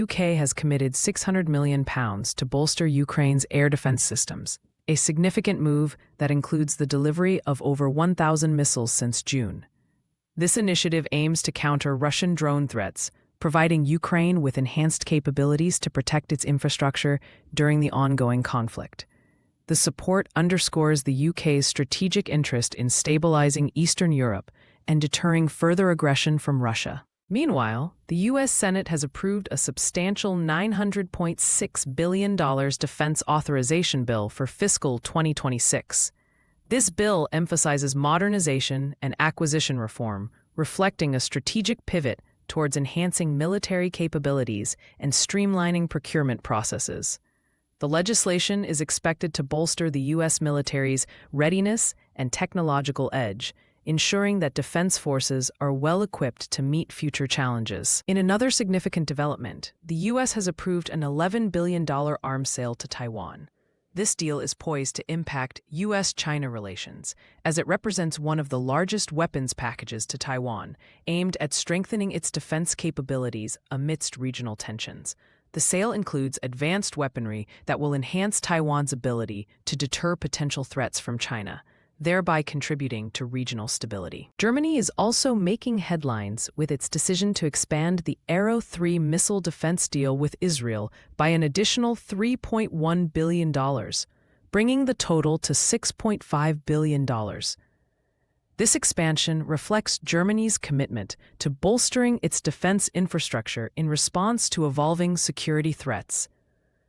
UK has committed £600 million to bolster Ukraine's air defense systems, a significant move that includes the delivery of over 1,000 missiles since June. This initiative aims to counter Russian drone threats, providing Ukraine with enhanced capabilities to protect its infrastructure during the ongoing conflict. The support underscores the UK's strategic interest in stabilizing Eastern Europe and deterring further aggression from Russia. Meanwhile, the U.S. Senate has approved a substantial $900.6 billion defense authorization bill for fiscal 2026. This bill emphasizes modernization and acquisition reform, reflecting a strategic pivot towards enhancing military capabilities and streamlining procurement processes. The legislation is expected to bolster the U.S. military's readiness and technological edge, ensuring that defense forces are well-equipped to meet future challenges. In another significant development, the U.S. has approved an $11 billion arms sale to Taiwan. This deal is poised to impact U.S.-China relations, as it represents one of the largest weapons packages to Taiwan, aimed at strengthening its defense capabilities amidst regional tensions. The sale includes advanced weaponry that will enhance Taiwan's ability to deter potential threats from China, thereby contributing to regional stability. Germany is also making headlines with its decision to expand the Arrow 3 missile defense deal with Israel by an additional $3.1 billion, bringing the total to $6.5 billion. This expansion reflects Germany's commitment to bolstering its defense infrastructure in response to evolving security threats.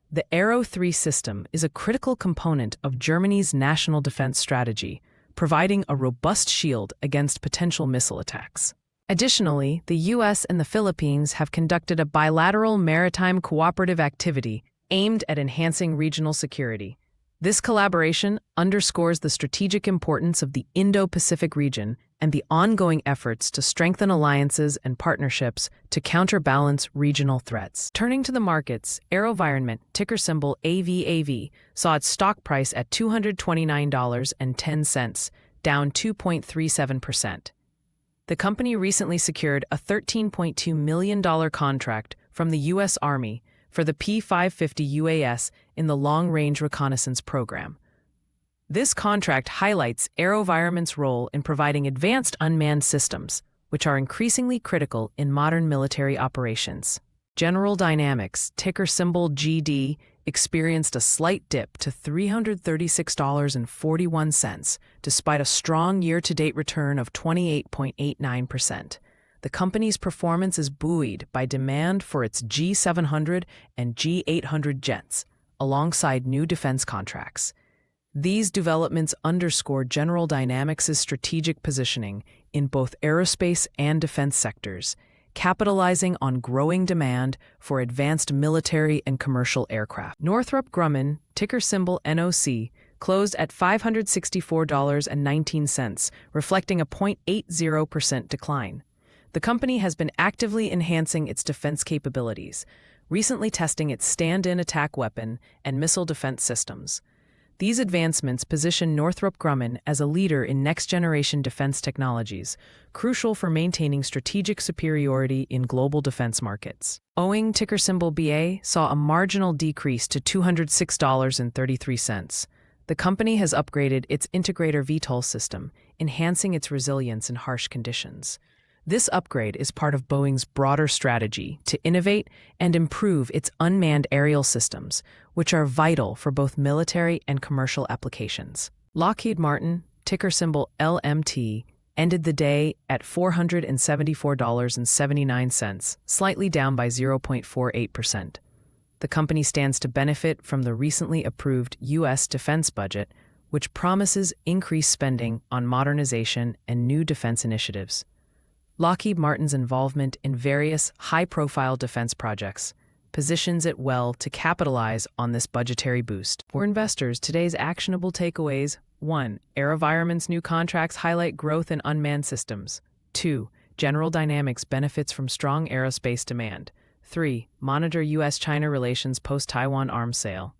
The Arrow 3 system is a critical component of Germany's national defense strategy, providing a robust shield against potential missile attacks. Additionally, the U.S. and the Philippines have conducted a bilateral maritime cooperative activity aimed at enhancing regional security. This collaboration underscores the strategic importance of the Indo-Pacific region and the ongoing efforts to strengthen alliances and partnerships to counterbalance regional threats. Turning to the markets, AeroVironment, ticker symbol AVAV, saw its stock price at $229.10, down 2.37%. The company recently secured a $13.2 million contract from the U.S. Army for the P550 UAS in the Long Range Reconnaissance program. This contract highlights AeroVironment's role in providing advanced unmanned systems, which are increasingly critical in modern military operations. General Dynamics, ticker symbol GD, experienced a slight dip to $336.41, despite a strong year-to-date return of 28.89%. The company's performance is buoyed by demand for its G700 and G800 jets, alongside new defense contracts. These developments underscore General Dynamics' strategic positioning in both aerospace and defense sectors, capitalizing on growing demand for advanced military and commercial aircraft. Northrop Grumman, ticker symbol NOC, closed at $564.19, reflecting a 0.80% decline. The company has been actively enhancing its defense capabilities, recently testing its stand-in attack weapon and missile defense systems. These advancements position Northrop Grumman as a leader in next-generation defense technologies, crucial for maintaining strategic superiority in global defense markets. Boeing, ticker symbol BA, saw a marginal decrease to $206.33. The company has upgraded its integrator VTOL system, enhancing its resilience in harsh conditions. This upgrade is part of Boeing's broader strategy to innovate and improve its unmanned aerial systems, which are vital for both military and commercial applications. Lockheed Martin, ticker symbol LMT, ended the day at $474.79, slightly down by 0.48%. The company stands to benefit from the recently approved U.S. defense budget, which promises increased spending on modernization and new defense initiatives. Lockheed Martin's involvement in various high-profile defense projects positions it well to capitalize on this budgetary boost. For investors, today's actionable takeaways: 1. AeroVironment's new contracts highlight growth in unmanned systems. 2. General Dynamics benefits from strong aerospace demand. 3. Monitor U.S.-China relations post-Taiwan arms sale.